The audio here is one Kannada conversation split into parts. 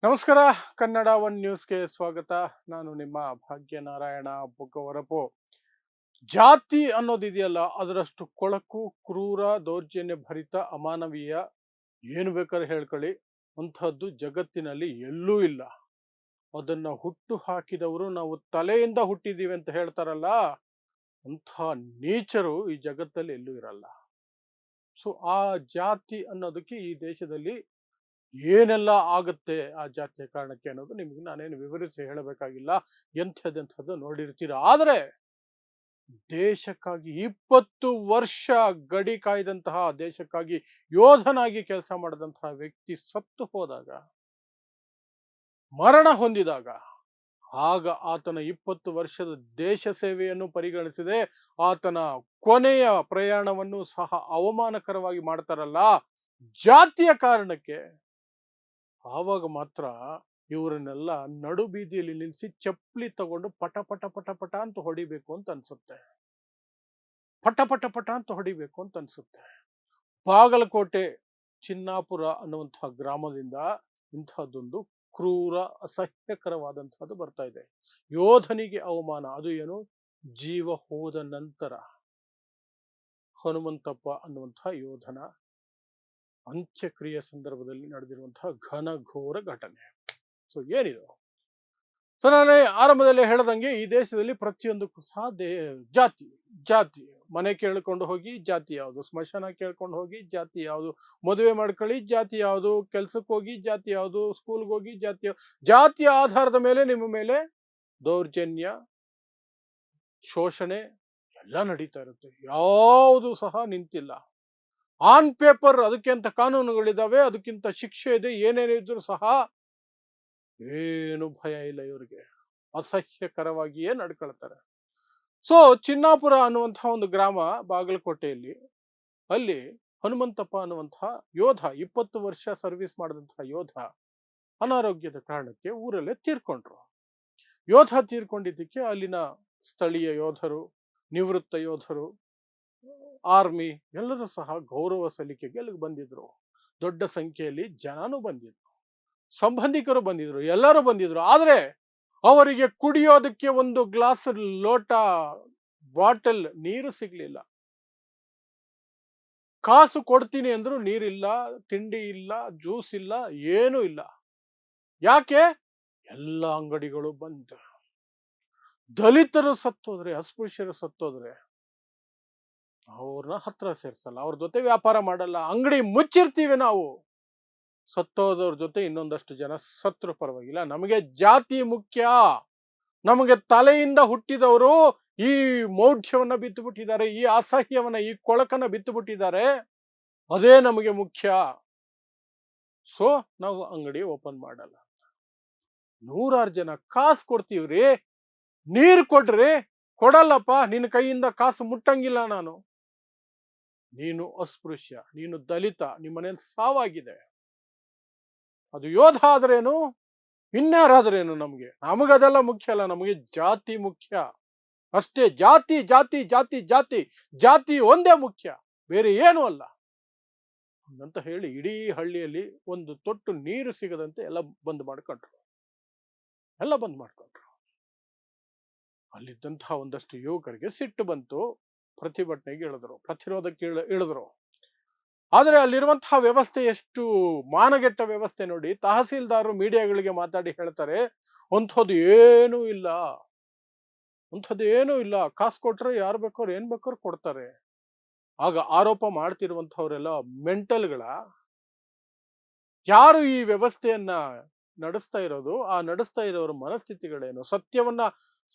ನಮಸ್ಕಾರ. ಕನ್ನಡ ಒನ್ ನ್ಯೂಸ್ಗೆ ಸ್ವಾಗತ. ನಾನು ನಿಮ್ಮ ಭಾಗ್ಯನಾರಾಯಣ ಬುಕ್ಕವರಪು. ಜಾತಿ ಅನ್ನೋದಿದೆಯಲ್ಲ, ಅದರಷ್ಟು ಕೊಳಕು, ಕ್ರೂರ, ದೌರ್ಜನ್ಯ ಭರಿತ, ಅಮಾನವೀಯ ಏನು ಬೇಕಾದ್ರೆ ಹೇಳ್ಕೊಳ್ಳಿ, ಅಂಥದ್ದು ಜಗತ್ತಿನಲ್ಲಿ ಎಲ್ಲೂ ಇಲ್ಲ. ಅದನ್ನ ಹುಟ್ಟು ಹಾಕಿದವರು ನಾವು ತಲೆಯಿಂದ ಹುಟ್ಟಿದೀವಿ ಅಂತ ಹೇಳ್ತಾರಲ್ಲ, ಅಂಥ ನೀಚರು ಈ ಜಗತ್ತಲ್ಲಿ ಎಲ್ಲೂ ಇರಲ್ಲ. ಸೊ ಆ ಜಾತಿ ಅನ್ನೋದಕ್ಕೆ ಈ ದೇಶದಲ್ಲಿ ಏನೆಲ್ಲ ಆಗುತ್ತೆ ಆ ಜಾತಿಯ ಕಾರಣಕ್ಕೆ ಅನ್ನೋದು ನಿಮ್ಗೆ ನಾನೇನು ವಿವರಿಸಿ ಹೇಳಬೇಕಾಗಿಲ್ಲ. ಎಂಥದ್ದೆಂಥದ್ದು ನೋಡಿರ್ತೀರ. ಆದರೆ ದೇಶಕ್ಕಾಗಿ 20 ವರ್ಷ ಗಡಿ ಕಾಯ್ದಂತಹ, ದೇಶಕ್ಕಾಗಿ ಯೋಧನಾಗಿ ಕೆಲಸ ಮಾಡಿದಂತಹ ವ್ಯಕ್ತಿ ಸತ್ತು ಹೋದಾಗ, ಮರಣ ಹೊಂದಿದಾಗ, ಆಗ ಆತನ 20 ವರ್ಷದ ದೇಶ ಸೇವೆಯನ್ನು ಪರಿಗಣಿಸದೆ ಆತನ ಕೊನೆಯ ಪ್ರಯಾಣವನ್ನು ಸಹ ಅವಮಾನಕರವಾಗಿ ಮಾಡ್ತಾರಲ್ಲ ಜಾತಿಯ ಕಾರಣಕ್ಕೆ, ಆವಾಗ ಮಾತ್ರ ಇವರನ್ನೆಲ್ಲ ನಡು ಬೀದಿಯಲ್ಲಿ ನಿಲ್ಲಿಸಿ ಚಪ್ಪಲಿ ತಗೊಂಡು ಪಟ ಪಟ ಪಟ ಪಟ ಅಂತ ಹೊಡಿಬೇಕು ಅಂತ ಅನ್ಸುತ್ತೆ. ಪಟ ಪಟ ಪಟ ಅಂತ ಹೊಡಿಬೇಕು ಅಂತ ಅನ್ಸುತ್ತೆ. ಬಾಗಲಕೋಟೆ ಚಿನ್ನಾಪುರ ಅನ್ನುವಂತಹ ಗ್ರಾಮದಿಂದ ಇಂತಹದ್ದೊಂದು ಕ್ರೂರ, ಅಸಹ್ಯಕರವಾದಂತಹದ್ದು ಬರ್ತಾ ಇದೆ. ಯೋಧನಿಗೆ ಅವಮಾನ, ಅದು ಏನು, ಜೀವ ಹೋದ ನಂತರ ಹನುಮಂತಪ್ಪ ಅನ್ನುವಂತಹ ಯೋಧನ ಅಂತ್ಯಕ್ರಿಯೆ ಸಂದರ್ಭದಲ್ಲಿ ನಡೆದಿರುವಂತಹ ಘನಘೋರ ಘಟನೆ. ಸೊ ಏನಿದು? ಸೊ ನಾನು ಆರಂಭದಲ್ಲಿ ಹೇಳ್ದಂಗೆ, ಈ ದೇಶದಲ್ಲಿ ಪ್ರತಿಯೊಂದಕ್ಕೂ ಸಹ ಜಾತಿ ಜಾತಿ. ಮನೆ ಕೇಳ್ಕೊಂಡು ಹೋಗಿ ಜಾತಿ ಯಾವುದು, ಸ್ಮಶಾನ ಕೇಳ್ಕೊಂಡು ಹೋಗಿ ಜಾತಿ ಯಾವುದು, ಮದುವೆ ಮಾಡ್ಕೊಳ್ಳಿ ಜಾತಿ ಯಾವುದು, ಕೆಲ್ಸಕ್ಕೆ ಹೋಗಿ ಜಾತಿ ಯಾವುದು, ಸ್ಕೂಲ್ಗೆ ಹೋಗಿ ಜಾತಿ ಯಾವುದು. ಜಾತಿಯ ಆಧಾರದ ಮೇಲೆ ನಿಮ್ಮ ಮೇಲೆ ದೌರ್ಜನ್ಯ, ಶೋಷಣೆ ಎಲ್ಲ ನಡೀತಾ ಇರುತ್ತೆ. ಯಾವುದು ಸಹ ನಿಂತಿಲ್ಲ. ಆನ್ ಪೇಪರ್ ಅದಕ್ಕೆ ಅಂತ ಕಾನೂನುಗಳಿದಾವೆ, ಅದಕ್ಕಿಂತ ಶಿಕ್ಷೆ ಇದೆ. ಏನೇನಿದ್ರು ಸಹ ಏನು ಭಯ ಇಲ್ಲ ಇವರಿಗೆ. ಅಸಹ್ಯಕರವಾಗಿಯೇ ನಡ್ಕೊಳ್ತಾರೆ. ಸೊ ಚಿನ್ನಾಪುರ ಅನ್ನುವಂತಹ ಒಂದು ಗ್ರಾಮ ಬಾಗಲಕೋಟೆಯಲ್ಲಿ, ಅಲ್ಲಿ ಹನುಮಂತಪ್ಪ ಅನ್ನುವಂತಹ ಯೋಧ, 20 ವರ್ಷ ಸರ್ವಿಸ್ ಮಾಡಿದಂತಹ ಯೋಧ ಅನಾರೋಗ್ಯದ ಕಾರಣಕ್ಕೆ ಊರಲ್ಲೇ ತೀರ್ಕೊಂಡ್ರು. ಯೋಧ ತೀರ್ಕೊಂಡಿದ್ದಕ್ಕೆ ಅಲ್ಲಿನ ಸ್ಥಳೀಯ ಯೋಧರು, ನಿವೃತ್ತ ಯೋಧರು, ಆರ್ಮಿ ಎಲ್ಲರೂ ಸಹ ಗೌರವ ಸಲ್ಲಿಕೆಗೆ ಅಲ್ಲಿಗೆ ಬಂದಿದ್ರು. ದೊಡ್ಡ ಸಂಖ್ಯೆಯಲ್ಲಿ ಜನನೂ ಬಂದಿದ್ರು, ಸಂಬಂಧಿಕರು ಬಂದಿದ್ರು, ಎಲ್ಲರೂ ಬಂದಿದ್ರು. ಆದ್ರೆ ಅವರಿಗೆ ಕುಡಿಯೋದಕ್ಕೆ ಒಂದು ಗ್ಲಾಸ್, ಲೋಟ, ಬಾಟಲ್ ನೀರು ಸಿಗ್ಲಿಲ್ಲ. ಕಾಸು ಕೊಡ್ತೀನಿ ಅಂದ್ರು ನೀರಿಲ್ಲ, ತಿಂಡಿ ಇಲ್ಲ, ಜ್ಯೂಸ್ ಇಲ್ಲ, ಏನೂ ಇಲ್ಲ. ಯಾಕೆ? ಎಲ್ಲ ಅಂಗಡಿಗಳು ಬಂದ್. ದಲಿತರು ಸತ್ತೋದ್ರೆ, ಅಸ್ಪೃಶ್ಯರು ಸತ್ತೋದ್ರೆ ಅವ್ರನ್ನ ಹತ್ರ ಸೇರ್ಸಲ್ಲ, ಅವ್ರ ಜೊತೆ ವ್ಯಾಪಾರ ಮಾಡಲ್ಲ, ಅಂಗಡಿ ಮುಚ್ಚಿರ್ತೀವಿ ನಾವು. ಸತ್ತೋದವ್ರ ಜೊತೆ ಇನ್ನೊಂದಷ್ಟು ಜನ ಸತ್ರು ಪರವಾಗಿಲ್ಲ, ನಮಗೆ ಜಾತಿ ಮುಖ್ಯ. ನಮಗೆ ತಲೆಯಿಂದ ಹುಟ್ಟಿದವರು ಈ ಮೌಢ್ಯವನ್ನ ಬಿತ್ತು ಬಿಟ್ಟಿದ್ದಾರೆ, ಈ ಅಸಹ್ಯವನ್ನ, ಈ ಕೊಳಕನ್ನ ಬಿತ್ತು ಬಿಟ್ಟಿದ್ದಾರೆ. ಅದೇ ನಮಗೆ ಮುಖ್ಯ. ಸೊ ನಾವು ಅಂಗಡಿ ಓಪನ್ ಮಾಡಲ್ಲ. ನೂರಾರು ಜನ ಕಾಸು ಕೊಡ್ತೀವ್ರಿ, ನೀರು ಕೊಡ್ರಿ, ಕೊಡಲ್ಲಪ್ಪ, ನಿನ್ನ ಕೈಯಿಂದ ಕಾಸು ಮುಟ್ಟಂಗಿಲ್ಲ ನಾನು. ನೀನು ಅಸ್ಪೃಶ್ಯ, ನೀನು ದಲಿತ, ನಿಮ್ಮ ಮನೇಲಿ ಸಾವಾಗಿದೆ. ಅದು ಯೋಧ ಆದ್ರೇನು, ಇನ್ಯಾರಾದ್ರೇನು, ನಮಗದೆಲ್ಲ ಮುಖ್ಯ ಅಲ್ಲ. ನಮಗೆ ಜಾತಿ ಮುಖ್ಯ ಅಷ್ಟೇ. ಜಾತಿ ಜಾತಿ ಜಾತಿ ಜಾತಿ ಜಾತಿ ಒಂದೇ ಮುಖ್ಯ, ಬೇರೆ ಏನು ಅಲ್ಲ ಅಂತ ಹೇಳಿ ಇಡೀ ಹಳ್ಳಿಯಲ್ಲಿ ಒಂದು ತೊಟ್ಟು ನೀರು ಸಿಗದಂತೆ ಎಲ್ಲ ಬಂದ್ ಮಾಡ್ಕೊಂಡ್ರು. ಅಲ್ಲಿದ್ದಂತಹ ಒಂದಷ್ಟು ಯುವಕರಿಗೆ ಸಿಟ್ಟು ಬಂತು, ಪ್ರತಿಭಟನೆಗೆ ಇಳಿದ್ರು, ಪ್ರತಿರೋಧಕ್ಕೆ ಇಳಿದ್ರು. ಆದರೆ ಅಲ್ಲಿರುವಂತಹ ವ್ಯವಸ್ಥೆ ಎಷ್ಟು ಮಾನಗೆಟ್ಟ ವ್ಯವಸ್ಥೆ ನೋಡಿ. ತಹಸೀಲ್ದಾರರು ಮೀಡಿಯಾಗಳಿಗೆ ಮಾತಾಡಿ ಹೇಳ್ತಾರೆ, ಅಂಥದ್ದು ಏನೂ ಇಲ್ಲ, ಅಂಥದ್ದು ಏನೂ ಇಲ್ಲ, ಕಾಸು ಕೊಟ್ರೆ ಯಾರು ಬೇಕಾದ್ರು ಏನ್ ಬೇಕಾದ್ರು ಕೊಡ್ತಾರೆ. ಆಗ ಆರೋಪ ಮಾಡ್ತಿರುವಂತಹವರೆಲ್ಲ ಮೆಂಟಲ್ಗಳ? ಯಾರು ಈ ವ್ಯವಸ್ಥೆಯನ್ನ ನಡೆಸ್ತಾ ಇರೋದು, ಆ ನಡೆಸ್ತಾ ಇರೋರ ಮನಸ್ಥಿತಿಗಳೇನು? ಸತ್ಯವನ್ನ,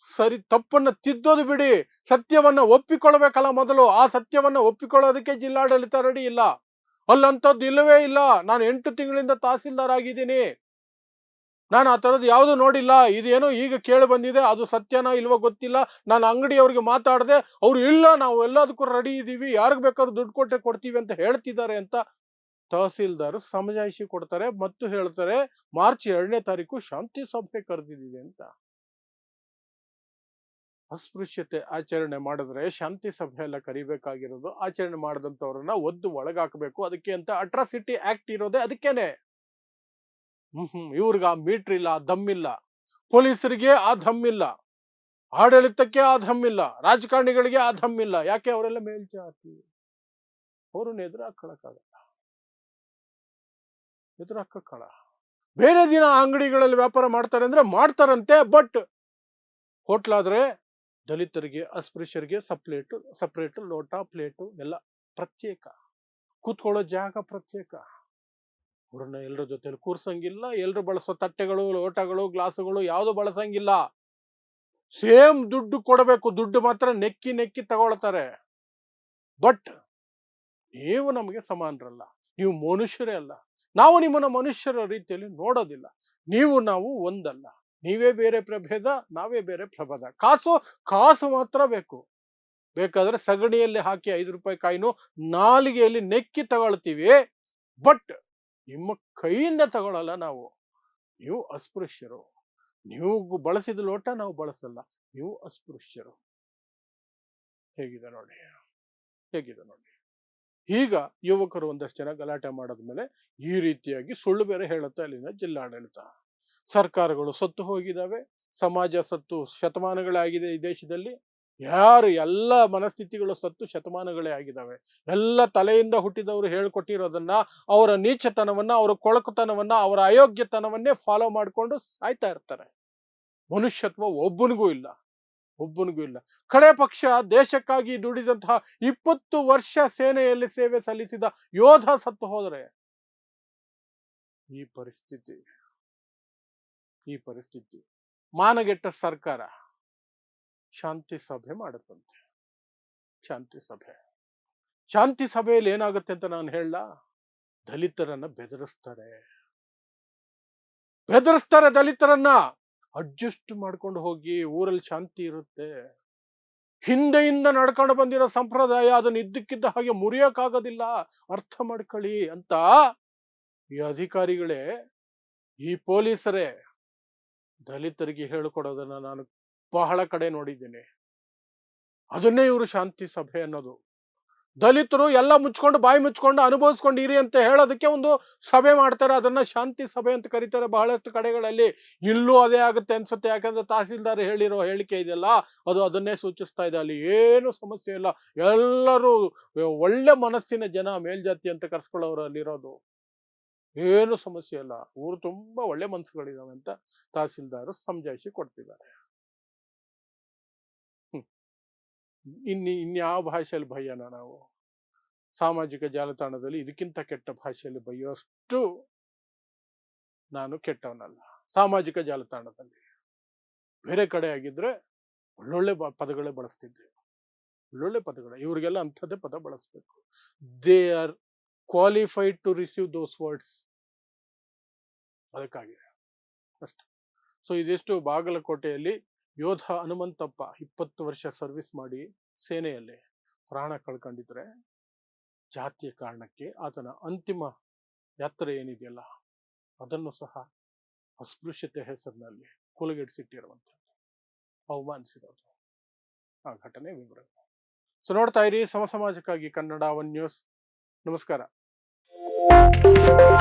ತಪ್ಪನ್ನ ತಿದ್ದೋದು ಬಿಡಿ, ಸತ್ಯವನ್ನ ಒಪ್ಪಿಕೊಳ್ಬೇಕಲ್ಲ ಮೊದಲು. ಆ ಸತ್ಯವನ್ನ ಒಪ್ಪಿಕೊಳ್ಳೋದಕ್ಕೆ ಜಿಲ್ಲಾಡಳಿತ ರೆಡಿ ಇಲ್ಲ. ಅಲ್ಲಂಥದ್ದು ಇಲ್ಲವೇ ಇಲ್ಲ. ನಾನು 8 ತಿಂಗಳಿಂದ ತಹಸೀಲ್ದಾರ್ ಆಗಿದ್ದೀನಿ, ನಾನು ಆ ತರದ್ದು ಯಾವುದು ನೋಡಿಲ್ಲ. ಇದೇನೋ ಈಗ ಕೇಳಿ ಬಂದಿದೆ, ಅದು ಸತ್ಯನಾ ಇಲ್ವೋ ಗೊತ್ತಿಲ್ಲ. ನಾನು ಅಂಗಡಿಯವ್ರಿಗೆ ಮಾತಾಡದೆ, ಅವ್ರು ಇಲ್ಲ, ನಾವು ಎಲ್ಲದಕ್ಕೂ ರೆಡಿ ಇದ್ದೀವಿ, ಯಾರಿಗೆ ಬೇಕಾದ್ರೂ ದುಡ್ಡು ಕೊಟ್ಟೆ ಕೊಡ್ತೀವಿ ಅಂತ ಹೇಳ್ತಿದ್ದಾರೆ ಅಂತ ತಹಸೀಲ್ದಾರ್ ಸಮಜಾಯಿಷಿ ಕೊಡ್ತಾರೆ ಮತ್ತು ಹೇಳ್ತಾರೆ, ಮಾರ್ಚ್ 2ನೇ ತಾರೀಕು ಶಾಂತಿ ಸಭೆ ಕರೆದಿದ್ದೀವಿ ಅಂತ. ಅಸ್ಪೃಶ್ಯತೆ ಆಚರಣೆ ಮಾಡಿದ್ರೆ ಶಾಂತಿ ಸಭೆ ಎಲ್ಲ ಕರಿಬೇಕಾಗಿರೋದು, ಆಚರಣೆ ಮಾಡಿದಂಥವ್ರನ್ನ ಒದ್ದು ಒಳಗಾಕಬೇಕು. ಅದಕ್ಕೆ ಅಂತ ಅಟ್ರಾಸಿಟಿ ಆಕ್ಟ್ ಇರೋದೇ ಅದಕ್ಕೇನೆ. ಇವ್ರಿಗೆ ಆ ಮೀಟ್ರ್ ಇಲ್ಲ, ಆ ದಮ್ಮಿಲ್ಲ. ಪೊಲೀಸರಿಗೆ ಆ ದಮ್ಮಿಲ್ಲ, ಆಡಳಿತಕ್ಕೆ ಆ ದಮ್ಮಿಲ್ಲ, ರಾಜಕಾರಣಿಗಳಿಗೆ ಆ ದಮ್ಮಿಲ್ಲ. ಯಾಕೆ? ಅವರೆಲ್ಲ ಮೇಲ್ಜಾತಿ. ಅವ್ರನ್ನ ಎದುರಾಕೊಳ್ಳಕ್ಕಾಗಲ್ಲ, ಎದುರಾಕಲ್ಲ. ಬೇರೆ ದಿನ ಅಂಗಡಿಗಳಲ್ಲಿ ವ್ಯಾಪಾರ ಮಾಡ್ತಾರೆ ಅಂದ್ರೆ ಮಾಡ್ತಾರಂತೆ. ಬಟ್ ಹೋಟ್ಲಾದ್ರೆ ದಲಿತರಿಗೆ, ಅಸ್ಪೃಶ್ಯರಿಗೆ ಸಪ್ರೇಟ್ ಲೋಟ, ಪ್ಲೇಟು ಎಲ್ಲ ಪ್ರತ್ಯೇಕ, ಕೂತ್ಕೊಳ್ಳೋ ಜಾಗ ಪ್ರತ್ಯೇಕ. ಅವ್ರನ್ನ ಎಲ್ಲರ ಜೊತೆಲಿ ಕೂರ್ಸಂಗಿಲ್ಲ. ಎಲ್ರು ಬಳಸೋ ತಟ್ಟೆಗಳು, ಲೋಟಗಳು, ಗ್ಲಾಸುಗಳು ಯಾವುದು ಬಳಸಂಗಿಲ್ಲ. ಸೇಮ್ ದುಡ್ಡು ಕೊಡಬೇಕು, ದುಡ್ಡು ಮಾತ್ರ ನೆಕ್ಕಿ ನೆಕ್ಕಿ ತಗೊಳ್ತಾರೆ. ಬಟ್ ನೀವು ನಮಗೆ ಸಮಾನರಲ್ಲ, ನೀವು ಮನುಷ್ಯರೇ ಅಲ್ಲ, ನಾವು ನಿಮ್ಮನ್ನ ಮನುಷ್ಯರ ರೀತಿಯಲ್ಲಿ ನೋಡೋದಿಲ್ಲ. ನೀವು ನಾವು ಒಂದಲ್ಲ, ನೀವೇ ಬೇರೆ ಪ್ರಭೇದ, ನಾವೇ ಬೇರೆ ಪ್ರಭೇದ. ಕಾಸು ಮಾತ್ರ ಬೇಕು. ಬೇಕಾದ್ರೆ ಸಗಣಿಯಲ್ಲಿ ಹಾಕಿ 5 ರೂಪಾಯಿ ಕಾಯಿನು ನಾಲಿಗೆಯಲ್ಲಿ ನೆಕ್ಕಿ ತಗೊಳ್ತೀವಿ. ಬಟ್ ನಿಮ್ಮ ಕೈಯಿಂದ ತಗೊಳ್ಳಲ್ಲ ನಾವು. ನೀವು ಅಸ್ಪೃಶ್ಯರು. ನೀವು ಬಳಸಿದ ಲೋಟ ನಾವು ಬಳಸಲ್ಲ, ನೀವು ಅಸ್ಪೃಶ್ಯರು. ಹೇಗಿದೆ ನೋಡಿ, ಹೇಗಿದೆ ನೋಡಿ. ಈಗ ಯುವಕರು ಒಂದಷ್ಟು ಜನ ಗಲಾಟೆ ಮಾಡಿದ್ಮೇಲೆ ಈ ರೀತಿಯಾಗಿ ಸುಳ್ಳು ಬೇರೆ ಹೇಳುತ್ತೆ ಅಲ್ಲಿನ ಜಿಲ್ಲಾಡಳಿತ. ಸರ್ಕಾರಗಳು ಸತ್ತು ಹೋಗಿದ್ದಾವೆ, ಸಮಾಜ ಸತ್ತು ಶತಮಾನಗಳೇ ಆಗಿದೆ ಈ ದೇಶದಲ್ಲಿ. ಎಲ್ಲ ಮನಸ್ಥಿತಿಗಳು ಸತ್ತು ಶತಮಾನಗಳೇ ಆಗಿದ್ದಾವೆ. ಎಲ್ಲ ತಲೆಯಿಂದ ಹುಟ್ಟಿದವರು ಹೇಳ್ಕೊಟ್ಟಿರೋದನ್ನ, ಅವರ ನೀಚತನವನ್ನ, ಅವರ ಕೊಳಕುತನವನ್ನ, ಅವರ ಅಯೋಗ್ಯತನವನ್ನೇ ಫಾಲೋ ಮಾಡಿಕೊಂಡು ಸಾಯ್ತಾ ಇರ್ತಾರೆ. ಮನುಷ್ಯತ್ವ ಒಬ್ಬನಿಗೂ ಇಲ್ಲ. ಕಡೆ ಪಕ್ಷ ದೇಶಕ್ಕಾಗಿ ದುಡಿದಂತಹ 20 ವರ್ಷ ಸೇನೆಯಲ್ಲಿ ಸೇವೆ ಸಲ್ಲಿಸಿದ ಯೋಧ ಸತ್ತು ಹೋದರೆ ಈ ಪರಿಸ್ಥಿತಿ. ಮಾನಗೆಟ್ಟ ಸರ್ಕಾರ ಶಾಂತಿ ಸಭೆ ಮಾಡುತ್ತಂತೆ. ಶಾಂತಿ ಸಭೆಯಲ್ಲಿ ಏನಾಗುತ್ತೆ ಅಂತ ನಾನು ಹೇಳ, ದಲಿತರನ್ನ ಬೆದರಿಸ್ತಾರೆ. ದಲಿತರನ್ನ ಅಡ್ಜಸ್ಟ್ ಮಾಡ್ಕೊಂಡು ಹೋಗಿ, ಊರಲ್ಲಿ ಶಾಂತಿ ಇರುತ್ತೆ. ಹಿಂದೆಯಿಂದ ನಡ್ಕೊಂಡು ಬಂದಿರೋ ಸಂಪ್ರದಾಯ, ಅದನ್ನ ಇದ್ದಕ್ಕಿದ್ದ ಹಾಗೆ ಮುರಿಯಕ್ಕಾಗೋದಿಲ್ಲ, ಅರ್ಥ ಮಾಡ್ಕೊಳ್ಳಿ ಅಂತ ಈ ಅಧಿಕಾರಿಗಳೇ, ಈ ಪೊಲೀಸರೇ ದಲಿತರಿಗೆ ಹೇಳಿಕೊಡೋದನ್ನ ನಾನು ಬಹಳ ಕಡೆ ನೋಡಿದ್ದೇನೆ. ಅದನ್ನೇ ಇವರು ಶಾಂತಿ ಸಭೆ ಅನ್ನೋದು. ದಲಿತರು ಎಲ್ಲ ಮುಚ್ಕೊಂಡು, ಬಾಯಿ ಮುಚ್ಕೊಂಡು ಅನುಭವಿಸ್ಕೊಂಡು ಇರಿ ಅಂತ ಹೇಳೋದಕ್ಕೆ ಒಂದು ಸಭೆ ಮಾಡ್ತಾರೆ. ಅದನ್ನ ಶಾಂತಿ ಸಭೆ ಅಂತ ಕರೀತಾರೆ ಬಹಳಷ್ಟು ಕಡೆಗಳಲ್ಲಿ. ಇಲ್ಲೂ ಅದೇ ಆಗುತ್ತೆ ಅನ್ಸುತ್ತೆ. ಯಾಕಂದ್ರೆ ತಹಸೀಲ್ದಾರ್ ಹೇಳಿರೋ ಹೇಳಿಕೆ ಇದೆಯಲ್ಲ, ಅದು ಅದನ್ನೇ ಸೂಚಿಸ್ತಾ ಇದೆ. ಅಲ್ಲಿ ಏನು ಸಮಸ್ಯೆ ಇಲ್ಲ, ಎಲ್ಲರೂ ಒಳ್ಳೆ ಮನಸ್ಸಿನ ಜನ, ಮೇಲ್ಜಾತಿ ಅಂತ ಕರ್ಸ್ಕೊಳ್ಳೋರು ಅಲ್ಲಿರೋದು. ಏನು ಸಮಸ್ಯೆ ಇಲ್ಲ, ಊರು ತುಂಬಾ ಒಳ್ಳೆ ಮನಸ್ಸುಗಳಿದಾವೆ ಅಂತ ತಹಸೀಲ್ದಾರ್ ಸಮಜಾಯಿಷಿ ಕೊಡ್ತಿದ್ದಾರೆ. ಇನ್ಯಾವ ಭಾಷೆಯಲ್ಲಿ ಬೈಯೋಣ ನಾವು? ಸಾಮಾಜಿಕ ಜಾಲತಾಣದಲ್ಲಿ ಇದಕ್ಕಿಂತ ಕೆಟ್ಟ ಭಾಷೆಯಲ್ಲಿ ಬೈಯೋಷ್ಟು ನಾನು ಕೆಟ್ಟವನಲ್ಲ. ಸಾಮಾಜಿಕ ಜಾಲತಾಣದಲ್ಲಿ ಬೇರೆ ಕಡೆ ಆಗಿದ್ರೆ ಒಳ್ಳೊಳ್ಳೆ ಪದಗಳೇ ಬಳಸ್ತಿದ್ದೆ, ಒಳ್ಳೊಳ್ಳೆ ಪದಗಳೇ. ಇವ್ರಿಗೆಲ್ಲ ಅಂಥದ್ದೇ ಪದ ಬಳಸ್ಬೇಕು. They are qualified to receive those words. ಅದಕ್ಕಾಗಿ ಅಷ್ಟೆ. ಸೊ ಇದಿಷ್ಟು ಬಾಗಲಕೋಟೆಯಲ್ಲಿ ಯೋಧ ಹನುಮಂತಪ್ಪ 20 ವರ್ಷ ಸರ್ವಿಸ್ ಮಾಡಿ ಸೇನೆಯಲ್ಲಿ ಪ್ರಾಣ ಕಳ್ಕೊಂಡಿದ್ರೆ, ಜಾತಿಯ ಕಾರಣಕ್ಕೆ ಆತನ ಅಂತಿಮ ಯಾತ್ರೆ ಏನಿದೆಯಲ್ಲ, ಅದನ್ನು ಸಹ ಅಸ್ಪೃಶ್ಯತೆ ಹೆಸರಿನಲ್ಲಿ ಕುಲಗೆಡಿಸಿಟ್ಟಿರುವಂಥದ್ದು, ಅವಮಾನಿಸಿರೋದು ಆ ಘಟನೆ ವಿವರ. ಸೊ ನೋಡ್ತಾ ಇರಿ ಸಮಾಜಕ್ಕಾಗಿ ಕನ್ನಡ 1 ನ್ಯೂಸ್. ನಮಸ್ಕಾರ.